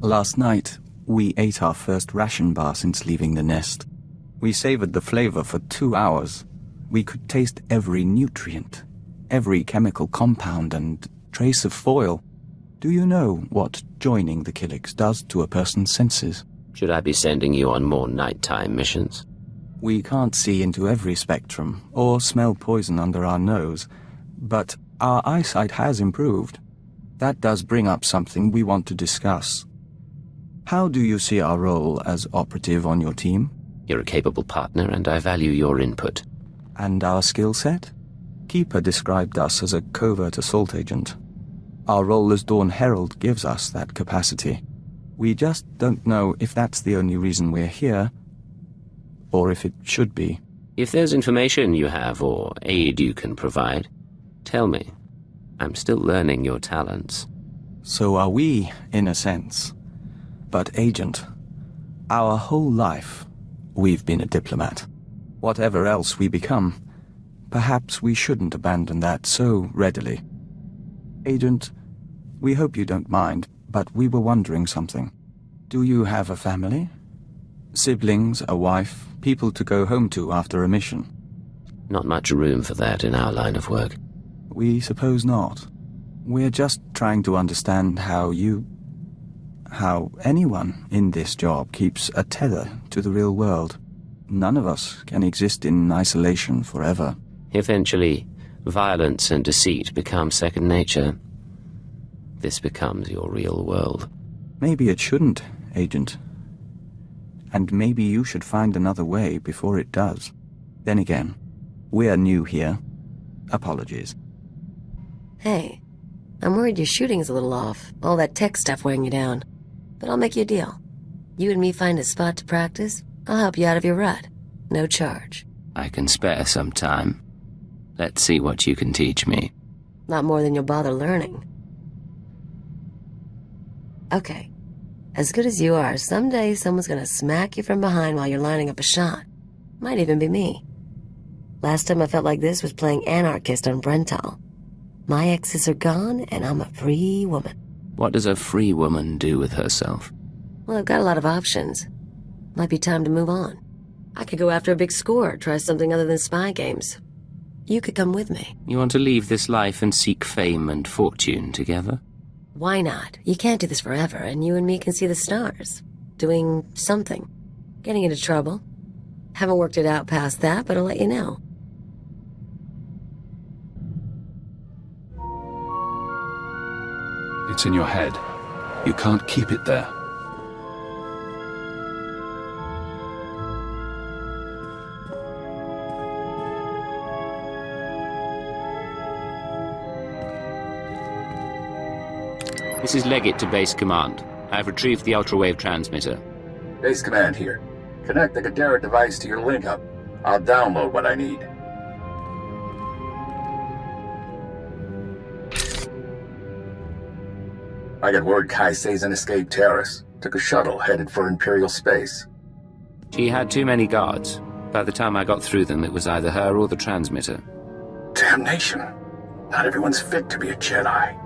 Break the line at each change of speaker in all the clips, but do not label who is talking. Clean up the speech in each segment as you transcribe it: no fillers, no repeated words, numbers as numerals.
Last night, we ate our first ration bar since leaving the nest. We savored the flavor for 2 hours. We could taste every nutrient, every chemical compound and trace of foil. Do you know what joining the Killiks does to a person's senses?
Should I be sending you on more nighttime missions?
We can't see into every spectrum or smell poison under our nose, but our eyesight has improved. That does bring up something we want to discuss. How do you see our role as operative on your team?
You're a capable partner, and I value your input.
And our skill set? Keeper described us as a covert assault agent. Our role as Dawn Herald gives us that capacity. We just don't know if that's the only reason we're here, or if it should be.
If there's information you have or aid you can provide, tell me. I'm still learning your talents.
So are we, in a sense. But, Agent, our whole life, we've been a diplomat. Whatever else we become, perhaps we shouldn't abandon that so readily. Agent, we hope you don't mind, but we were wondering something. Do you have a family? Siblings, a wife, people to go home to after a mission?
Not much room for that in our line of work.
We suppose not. We're just trying to understand how anyone in this job keeps a tether to the real world. None of us can exist in isolation forever.
Eventually, violence and deceit become second nature. This becomes your real world.
Maybe it shouldn't, Agent. And maybe you should find another way before it does. Then again, we're new here. Apologies.
Hey, I'm worried your shooting's a little off. All that tech stuff wearing you down. But I'll make you a deal. You and me find a spot to practice, I'll help you out of your rut. No charge.
I can spare some time. Let's see what you can teach me.
Not more than you'll bother learning. Okay. As good as you are, someday someone's gonna smack you from behind while you're lining up a shot. Might even be me. Last time I felt like this was playing anarchist on Brental. My exes are gone, and I'm a free woman.
What does a free woman do with herself?
Well, I've got a lot of options. Might be time to move on. I could go after a big score, try something other than spy games. You could come with me.
You want to leave this life and seek fame and fortune together?
Why not? You can't do this forever, and you and me can see the stars. Doing something. Getting into trouble. Haven't worked it out past that, but I'll let you know.
It's in your head. You can't keep it there.
This is Leggett to Base Command. I've retrieved the ultrawave transmitter.
Base Command here. Connect the Gadara device to your link-up. I'll download what I need. I got word Kaisei's an escaped terrorist. Took a shuttle headed for Imperial space.
She had too many guards. By the time I got through them, it was either her or the transmitter.
Damnation. Not everyone's fit to be a Jedi.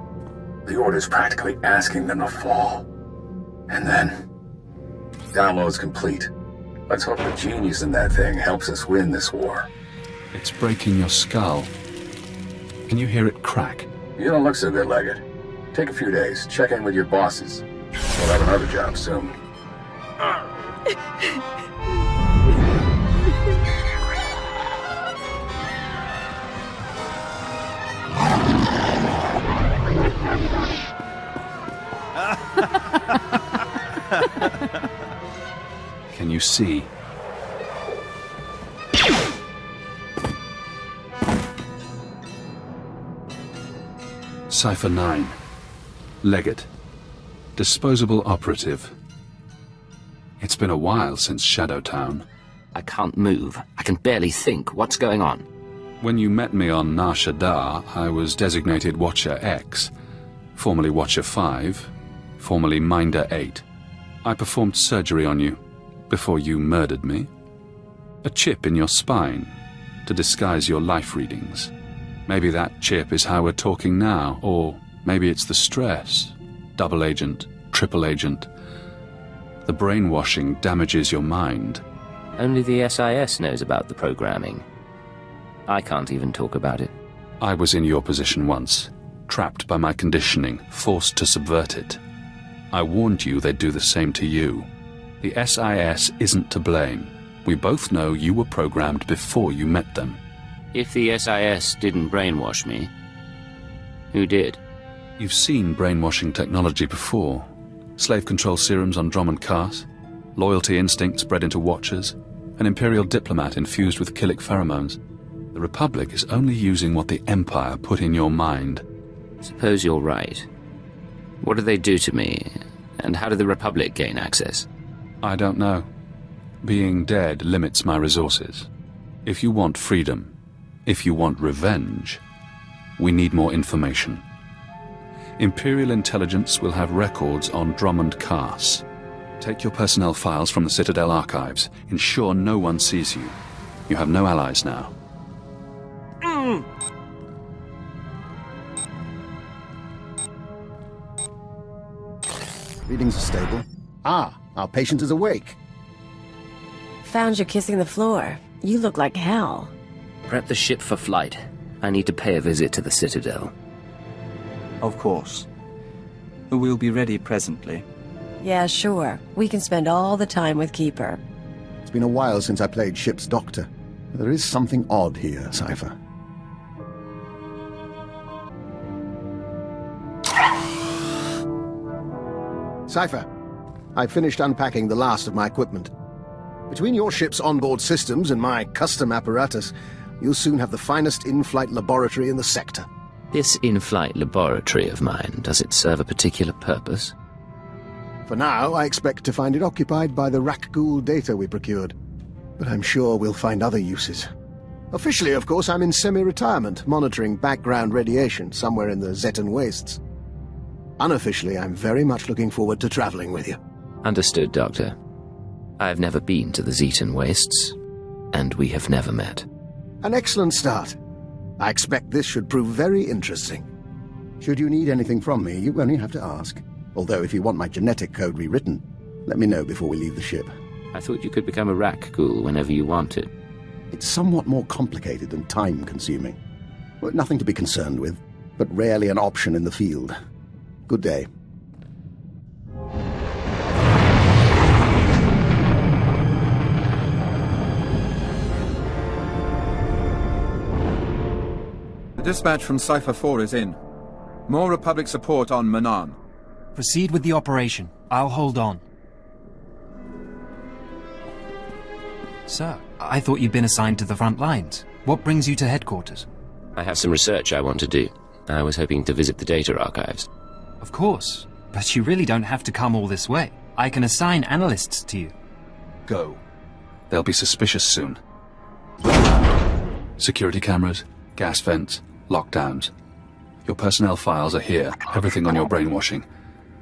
The Order's practically asking them to fall. And then... Download's complete. Let's hope the genius in that thing helps us win this war.
It's breaking your skull. Can you hear it crack?
You don't look so good, Leggett. Take a few days, check in with your bosses. We'll have another job soon.
Can you see? Cipher 9. Leggett. Disposable operative. It's been a while since Shadowtown.
I can't move. I can barely think. What's going on?
When you met me on Nar Shaddaa, I was designated Watcher X, formerly Watcher 5, formerly Minder 8. I performed surgery on you before you murdered me. A chip in your spine to disguise your life readings. Maybe that chip is how we're talking now, or maybe it's the stress. Double agent, triple agent. The brainwashing damages your mind.
Only the SIS knows about the programming. I can't even talk about it.
I was in your position once, trapped by my conditioning, forced to subvert it. I warned you they'd do the same to you. The SIS isn't to blame. We both know you were programmed before you met them.
If the SIS didn't brainwash me, who did?
You've seen brainwashing technology before. Slave control serums on Drummond Cars, loyalty instincts bred into watchers, an Imperial diplomat infused with killic pheromones. The Republic is only using what the Empire put in your mind.
Suppose you're right. What do they do to me, and how did the Republic gain access?
I don't know. Being dead limits my resources. If you want freedom, if you want revenge, we need more information. Imperial intelligence will have records on Drummond Cars. Take your personnel files from the Citadel archives. Ensure no one sees you. You have no allies now.
Readings are stable. Ah, our patient is awake.
Found you kissing the floor. You look like hell.
Prep the ship for flight. I need to pay a visit to the Citadel.
Of course. We'll be ready presently.
Yeah, sure. We can spend all the time with Keeper.
It's been a while since I played ship's doctor. There is something odd here, Cypher. Cypher, I've finished unpacking the last of my equipment. Between your ship's onboard systems and my custom apparatus, you'll soon have the finest in-flight laboratory in the sector.
This in-flight laboratory of mine, does it serve a particular purpose?
For now, I expect to find it occupied by the Rakghoul data we procured. But I'm sure we'll find other uses. Officially, of course, I'm in semi-retirement, monitoring background radiation somewhere in the Zetan wastes. Unofficially, I'm very much looking forward to traveling with you.
Understood, Doctor. I have never been to the Zetan wastes, and we have never met.
An excellent start. I expect this should prove very interesting. Should you need anything from me, you only have to ask. Although if you want my genetic code rewritten, let me know before we leave the ship.
I thought you could become a Rakghoul whenever you wanted.
It's somewhat more complicated and time-consuming. Well, nothing to be concerned with, but rarely an option in the field. Good day.
The dispatch from Cipher 4 is in. More Republic support on Manan.
Proceed with the operation. I'll hold on. Sir, I thought you'd been assigned to the front lines. What brings you to headquarters?
I have some research I want to do. I was hoping to visit the data archives.
Of course, but you really don't have to come all this way. I can assign analysts to you.
Go. They'll be suspicious soon. Security cameras, gas vents, lockdowns. Your personnel files are here, everything on your brainwashing.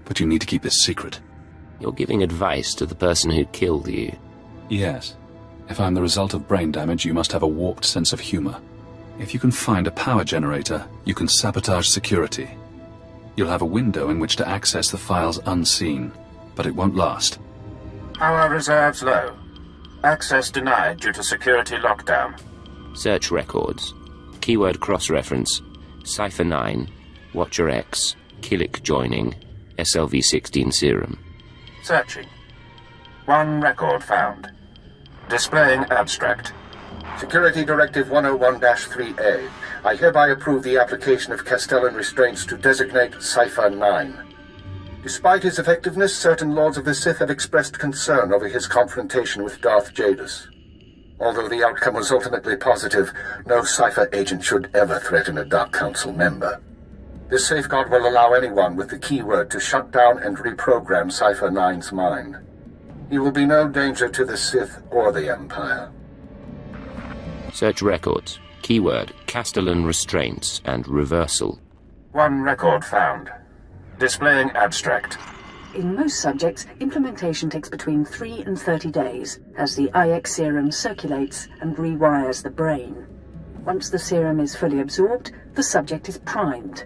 But you need to keep this secret.
You're giving advice to the person who killed you.
Yes. If I'm the result of brain damage, you must have a warped sense of humor. If you can find a power generator, you can sabotage security. You'll have a window in which to access the files unseen, but it won't last.
Power reserves low. Access denied due to security lockdown.
Search records. Keyword cross-reference. Cipher 9, Watcher X, Killic joining, SLV-16 serum.
Searching. One record found. Displaying abstract. Security Directive 101-3A. I hereby approve the application of Castellan restraints to designate Cipher 9. Despite his effectiveness, certain Lords of the Sith have expressed concern over his confrontation with Darth Jadus. Although the outcome was ultimately positive, no Cipher agent should ever threaten a Dark Council member. This safeguard will allow anyone with the keyword to shut down and reprogram Cipher 9's mind. He will be no danger to the Sith or the Empire.
Search records. Keyword, Castellan restraints and reversal.
One record found. Displaying abstract.
In most subjects, implementation takes between 3 and 30 days, as the IX serum circulates and rewires the brain. Once the serum is fully absorbed, the subject is primed.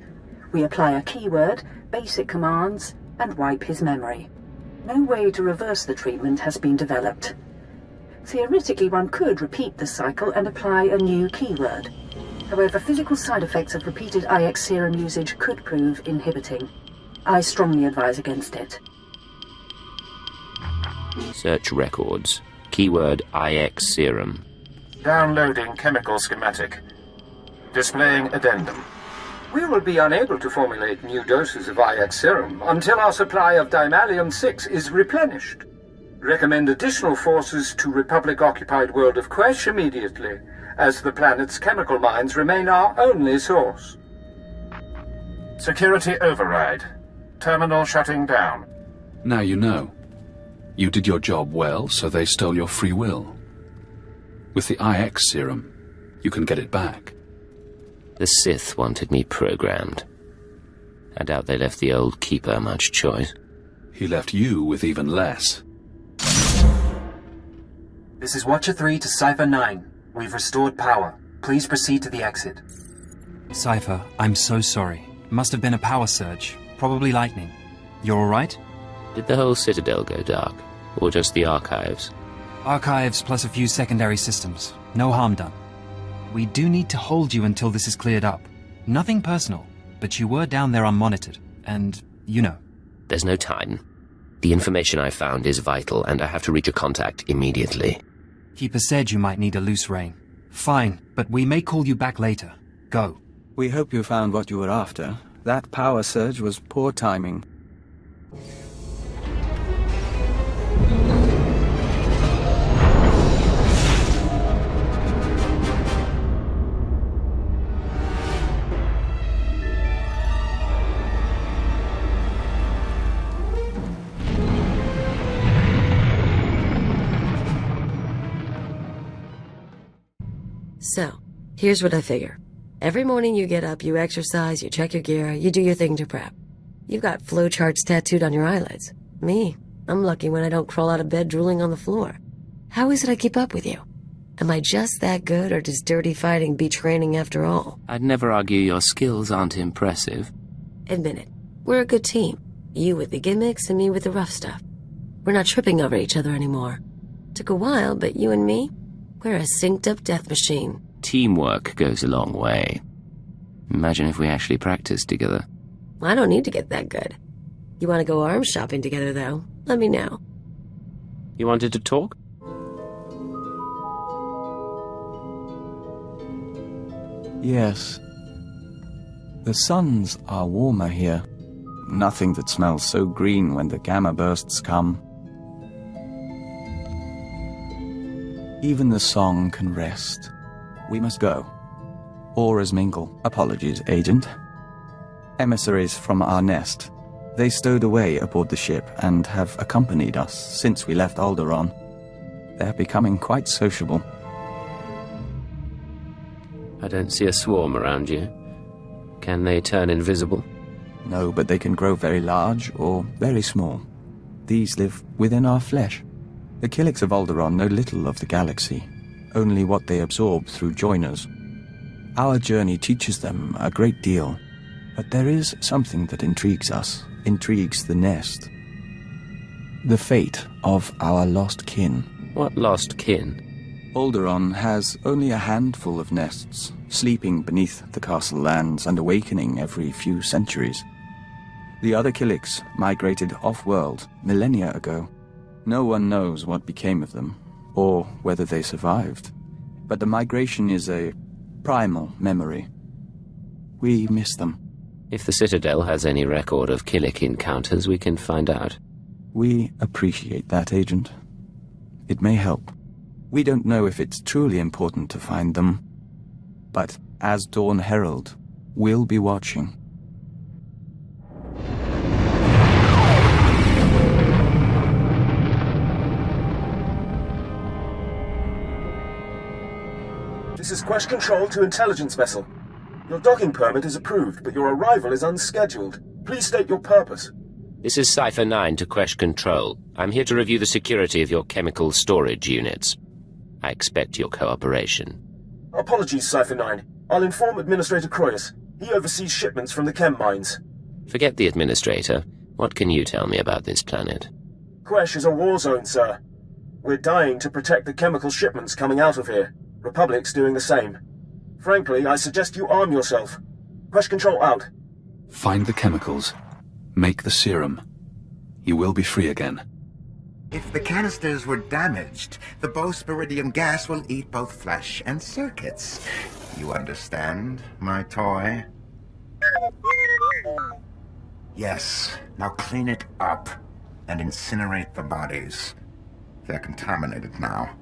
We apply a keyword, basic commands, and wipe his memory. No way to reverse the treatment has been developed. Theoretically, one could repeat the cycle and apply a new keyword. However, physical side effects of repeated IX serum usage could prove inhibiting. I strongly advise against it.
Search records. Keyword IX serum.
Downloading chemical schematic. Displaying addendum. We will be unable to formulate new doses of IX serum until our supply of Dimalium-6 is replenished. Recommend additional forces to Republic-occupied world of Quesh immediately, as the planet's chemical mines remain our only source. Security override. Terminal shutting down.
Now you know. You did your job well, so they stole your free will. With the IX serum, you can get it back.
The Sith wanted me programmed. I doubt they left the old Keeper much choice.
He left you with even less.
This is Watcher 3 to Cypher 9. We've restored power. Please proceed to the exit.
Cypher, I'm so sorry. Must have been a power surge. Probably lightning. You're alright?
Did the whole Citadel go dark? Or just the archives?
Archives plus a few secondary systems. No harm done. We do need to hold you until this is cleared up. Nothing personal, but you were down there unmonitored, and you know.
There's no time. The information I found is vital, and I have to reach a contact immediately.
Keeper said you might need a loose rein. Fine, but we may call you back later. Go.
We hope you found what you were after. That power surge was poor timing.
So, here's what I figure. Every morning you get up, you exercise, you check your gear, you do your thing to prep. You've got flowcharts tattooed on your eyelids. Me, I'm lucky when I don't crawl out of bed drooling on the floor. How is it I keep up with you? Am I just that good, or does dirty fighting beat training after all?
I'd never argue your skills aren't impressive.
Admit it. We're a good team. You with the gimmicks and me with the rough stuff. We're not tripping over each other anymore. Took a while, but you and me, we're a synced-up death machine.
Teamwork goes a long way. Imagine if we actually practiced together.
I don't need to get that good. You want to go arms shopping together, though? Let me know.
You wanted to talk?
Yes. The suns are warmer here. Nothing that smells so green when the gamma bursts come. Even the song can rest. We must go. Auras mingle. Apologies, Agent. Emissaries from our nest. They stowed away aboard the ship and have accompanied us since we left Alderaan. They're becoming quite sociable.
I don't see a swarm around you. Can they turn invisible?
No, but they can grow very large or very small. These live within our flesh. The Killiks of Alderaan know little of the galaxy, only what they absorb through joiners. Our journey teaches them a great deal, but there is something that intrigues us, intrigues the nest. The fate of our lost kin.
What lost kin?
Alderaan has only a handful of nests, sleeping beneath the castle lands and awakening every few centuries. The other Killiks migrated off-world millennia ago. No one knows what became of them, or whether they survived. But the migration is a primal memory. We miss them.
If the Citadel has any record of Killik encounters, we can find out.
We appreciate that, Agent. It may help. We don't know if it's truly important to find them, but as Dawn Herald, we'll be watching.
This is Quesh Control to Intelligence Vessel. Your docking permit is approved, but your arrival is unscheduled. Please state your purpose.
This is Cypher 9 to Quesh Control. I'm here to review the security of your chemical storage units. I expect your cooperation.
Apologies, Cypher 9. I'll inform Administrator Croyas. He oversees shipments from the chem mines.
Forget the Administrator. What can you tell me about this planet?
Quesh is a war zone, sir. We're dying to protect the chemical shipments coming out of here. Republic's doing the same. Frankly, I suggest you arm yourself. Quesh Control out.
Find the chemicals. Make the serum. You will be free again.
If the canisters were damaged, the bosporidium gas will eat both flesh and circuits. You understand, my toy? Yes, now clean it up and incinerate the bodies. They're contaminated now.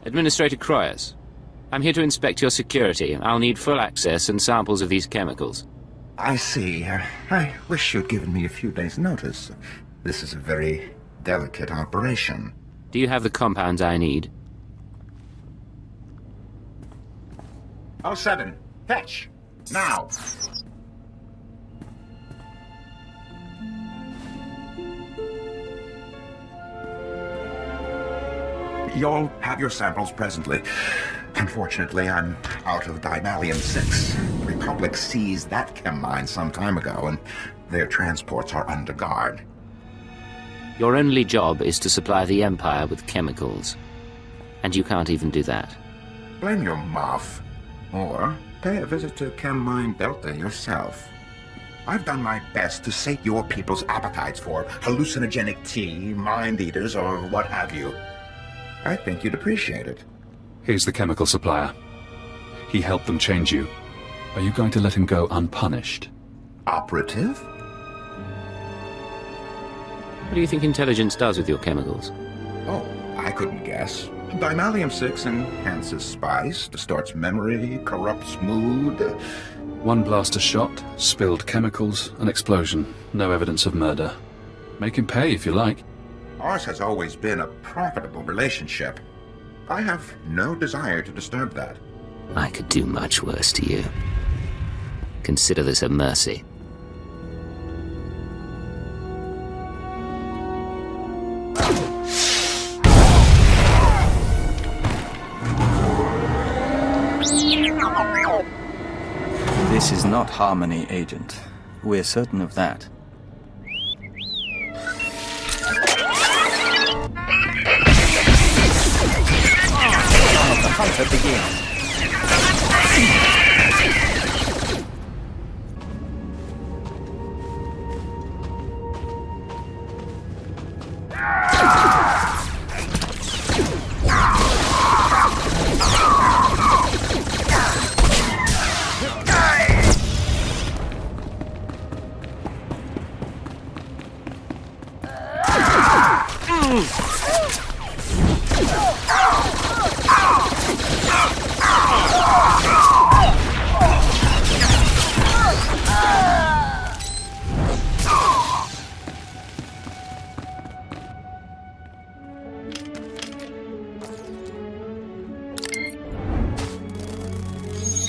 Administrator Quesh, I'm here to inspect your security. I'll need full access and samples of these chemicals.
I see. I wish you'd given me a few days' notice. This is a very delicate operation.
Do you have the compounds I need?
07, fetch! Now! You'll have your samples presently. Unfortunately, I'm out of Dynalium-6. The Republic seized that chem mine some time ago, and their transports are under guard.
Your only job is to supply the Empire with chemicals. And you can't even do that.
Blame your muff. Or pay a visit to Chem Mine Delta yourself. I've done my best to sate your people's appetites for hallucinogenic tea, mind-eaters, or what have you. I think you'd appreciate it.
Here's the chemical supplier. He helped them change you. Are you going to let him go unpunished?
Operative?
What do you think intelligence does with your chemicals?
Oh, I couldn't guess. Dynalium-6 enhances spice, distorts memory, corrupts mood.
One blaster shot, spilled chemicals, an explosion. No evidence of murder. Make him pay if you like.
Ours has always been a profitable relationship. I have no desire to disturb that.
I could do much worse to you. Consider this a mercy.
This is not harmony, Agent. We're certain of that. Let the hunter begin.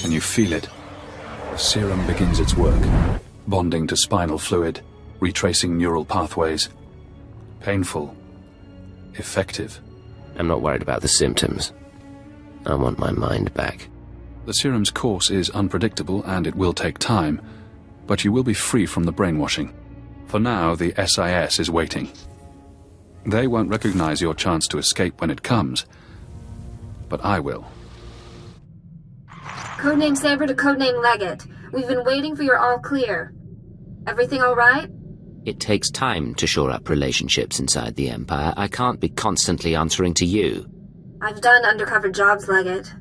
Can you feel it? The serum begins its work, bonding to spinal fluid, retracing neural pathways. Painful. Effective.
I'm not worried about the symptoms. I want my mind back.
The serum's course is unpredictable and it will take time, but you will be free from the brainwashing. For now, the SIS is waiting. They won't recognize your chance to escape when it comes, but I will.
Codename Saber to Codename Leggett. We've been waiting for your all clear. Everything all right?
It takes time to shore up relationships inside the Empire. I can't be constantly answering to you.
I've done undercover jobs, Leggett.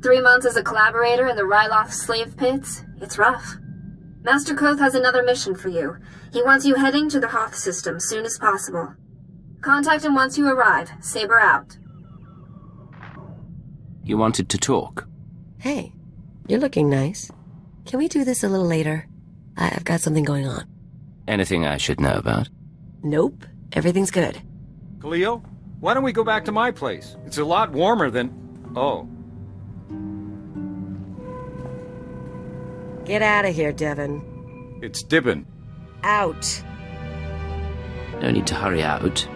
3 months as a collaborator in the Ryloth slave pits. It's rough. Master Koth has another mission for you. He wants you heading to the Hoth system soon as possible. Contact him once you arrive. Saber out.
You wanted to talk?
Hey, you're looking nice. Can we do this a little later? I've got something going on.
Anything I should know about?
Nope. Everything's good.
Khalil, why don't we go back to my place? It's a lot warmer than... Oh.
Get out of here, Devin.
It's Dibben.
Out.
No need to hurry out.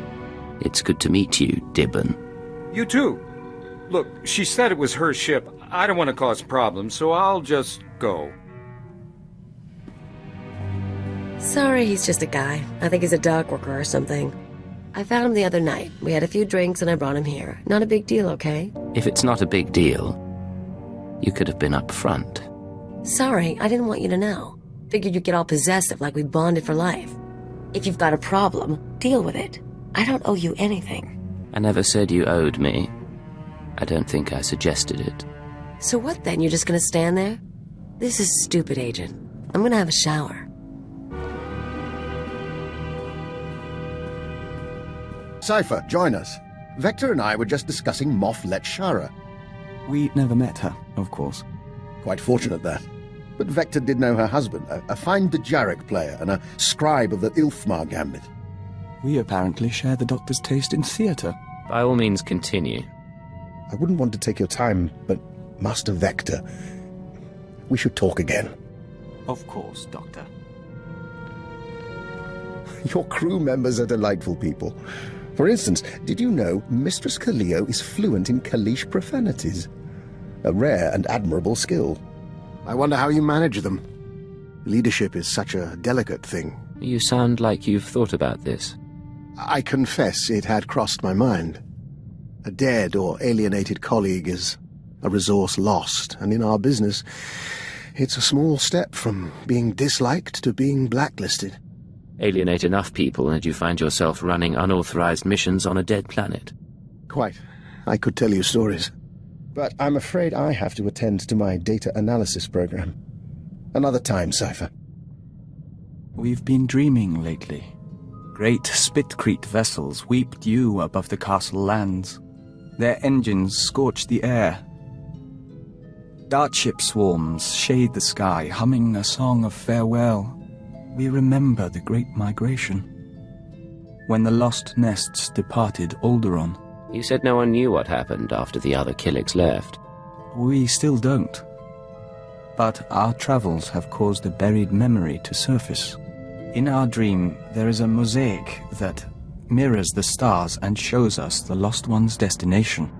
It's good to meet you, Dibben.
You too. Look, she said it was her ship. I don't want to cause problems, so I'll just go.
Sorry, he's just a guy. I think he's a dock worker or something. I found him the other night. We had a few drinks and I brought him here. Not a big deal, okay?
If it's not a big deal, you could have been up front.
Sorry, I didn't want you to know. Figured you'd get all possessive like we bonded for life. If you've got a problem, deal with it. I don't owe you anything.
I never said you owed me. I don't think I suggested it.
So what then? You're just gonna stand there? This is stupid, Agent. I'm gonna have a shower.
Cypher, join us. Vector and I were just discussing Moff Letshara.
We never met her, of course.
Quite fortunate, that. But Vector did know her husband, a fine Dejarik player and a scribe of the Ilfmar Gambit.
We apparently share the Doctor's taste in theatre.
By all means, continue.
I wouldn't want to take your time, but Master Vector, we should talk again.
Of course, Doctor.
Your crew members are delightful people. For instance, did you know Mistress Kaleo is fluent in Kalish profanities? A rare and admirable skill. I wonder how you manage them. Leadership is such a delicate thing.
You sound like you've thought about this.
I confess it had crossed my mind. A dead or alienated colleague is a resource lost, and in our business, it's a small step from being disliked to being blacklisted.
Alienate enough people and you find yourself running unauthorized missions on a dead planet.
Quite. I could tell you stories. But I'm afraid I have to attend to my data analysis program. Another time, Cypher.
We've been dreaming lately. Great Spitcrete vessels weep dew above the castle lands. Their engines scorch the air. Dartship swarms shade the sky, humming a song of farewell. We remember the Great Migration, when the lost nests departed Alderaan.
You said no one knew what happened after the other Killiks left.
We still don't. But our travels have caused a buried memory to surface. In our dream, there is a mosaic that mirrors the stars and shows us the lost one's destination.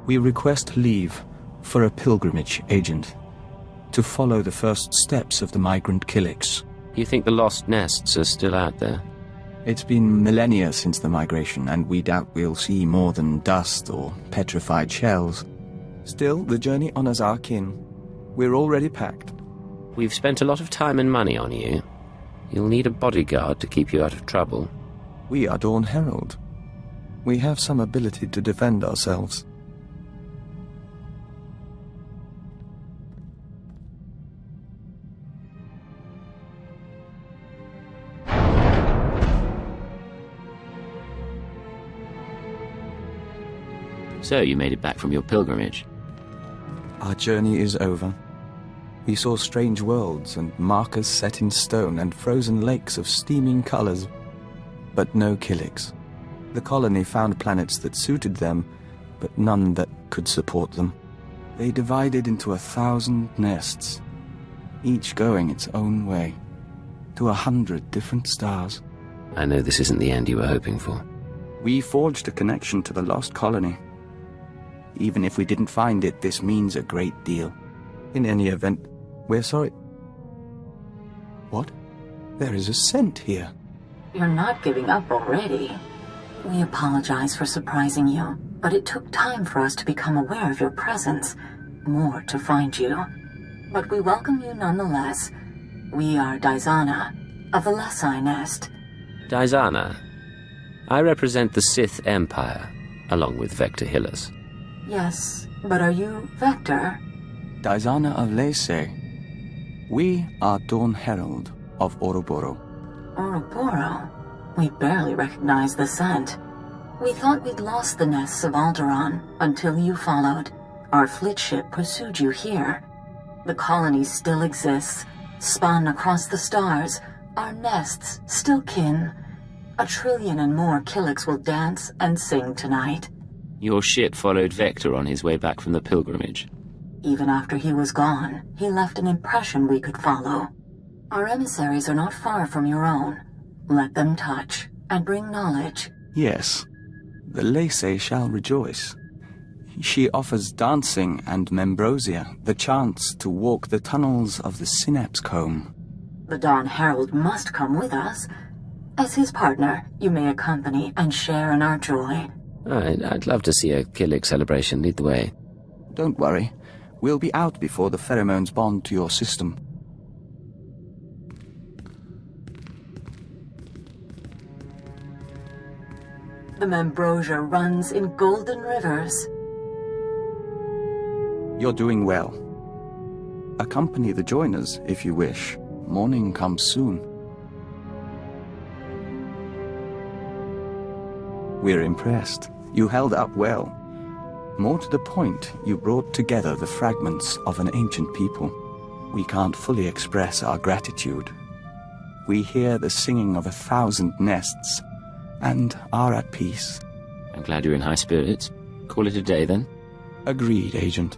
We request leave for a pilgrimage, Agent, to follow the first steps of the migrant Killiks.
You think the lost nests are still out there?
It's been millennia since the migration, and we doubt we'll see more than dust or petrified shells. Still, the journey honors our kin. We're already packed.
We've spent a lot of time and money on you. You'll need a bodyguard to keep you out of trouble.
We are Dawn Herald. We have some ability to defend ourselves.
So you made it back from your pilgrimage.
Our journey is over. We saw strange worlds and markers set in stone and frozen lakes of steaming colors, but no Killiks. The colony found planets that suited them, but none that could support them. They divided into 1,000 nests, each going its own way, to 100 different stars.
I know this isn't the end you were hoping for.
We forged a connection to the lost colony. Even if we didn't find it, this means a great deal. In any event, we're sorry. What? There is a scent here.
You're not giving up already. We apologize for surprising you, but it took time for us to become aware of your presence. More to find you. But we welcome you nonetheless. We are Daizana, of the Lesai Nest.
Daizana. I represent the Sith Empire, along with Vector Hillis.
Yes, but are you Vector?
Daizana of Lesai. We are Dawn Herald of Ouroboros.
Ouroboros? We barely recognize the scent. We thought we'd lost the nests of Alderaan until you followed. Our fleet ship pursued you here. The colony still exists, spun across the stars. Our nests still kin. 1 trillion and more Killiks will dance and sing tonight.
Your ship followed Vector on his way back from the pilgrimage.
Even after he was gone, he left an impression we could follow. Our emissaries are not far from your own. Let them touch and bring knowledge.
Yes, the Lesai shall rejoice. she offers dancing and Membrosia the chance to walk the tunnels of the Synapse Comb.
The Dawn Herald must come with us. As his partner, you may accompany and share in our joy.
I'd love to see a Killick celebration lead the way.
Don't worry. We'll be out before the pheromones bond to your system.
The Membrosia runs in golden rivers.
You're doing well. Accompany the joiners if you wish. Morning comes soon. We're impressed. You held up well. More to the point, you brought together the fragments of an ancient people. We can't fully express our gratitude. We hear the singing of 1,000 nests, and are at peace.
I'm glad you're in high spirits. Call it a day, then?
Agreed, Agent.